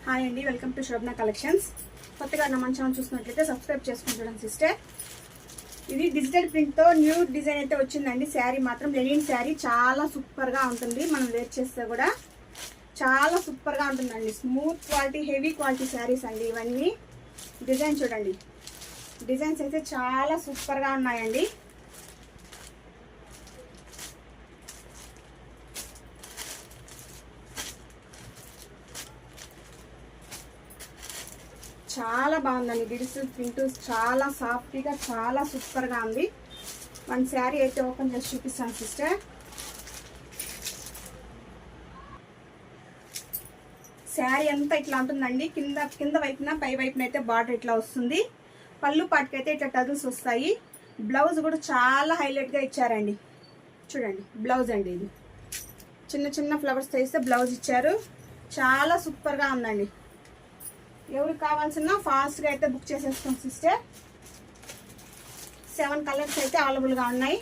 Hi అండి, welcome to Shobhana collections. కొత్తగా నా మన ఛానల్ చూస్తున్నట్లయితే సబ్స్క్రైబ్ చేసుకుంటాం సిస్టర్. ఇది డిజిటల్ ప్రింట్తో న్యూ డిజైన్ అయితే వచ్చిందండి. శారీ మాత్రం లెనిన్ శారీ, చాలా సూపర్గా ఉంటుంది. మనం వేర్ చేస్తే కూడా చాలా సూపర్గా ఉంటుందండి. Smooth quality, heavy quality saris అండి ఇవన్నీ. డిజైన్ చూడండి, డిజైన్స్ అయితే చాలా సూపర్గా ఉన్నాయండి. చాలా బాగుందండి. డిజిటల్ ప్రింట్ చాలా సాఫ్ట్గా, చాలా సూపర్గా ఉంది. మన శారీ అయితే ఓపెన్ చేసి చూపిస్తాను సిస్టర్. శారీ అంతా ఇట్లా ఉంటుందండి. కింద వైపున, పై వైపున అయితే బార్డర్ ఇట్లా వస్తుంది. పళ్ళు పాటికైతే ఇట్లా టజల్స్ వస్తాయి. బ్లౌజ్ కూడా చాలా హైలైట్గా ఇచ్చారండి. చూడండి బ్లౌజ్ అండి, ఇది చిన్న చిన్న ఫ్లవర్స్ తీస్తే బ్లౌజ్ ఇచ్చారు. చాలా సూపర్గా ఉందండి. ఎవరికి కావాల్సిన ఫాస్ట్గా అయితే బుక్ చేసేస్తాం సిస్టర్. 7 కలర్స్ అయితే అవైలబుల్గా ఉన్నాయి.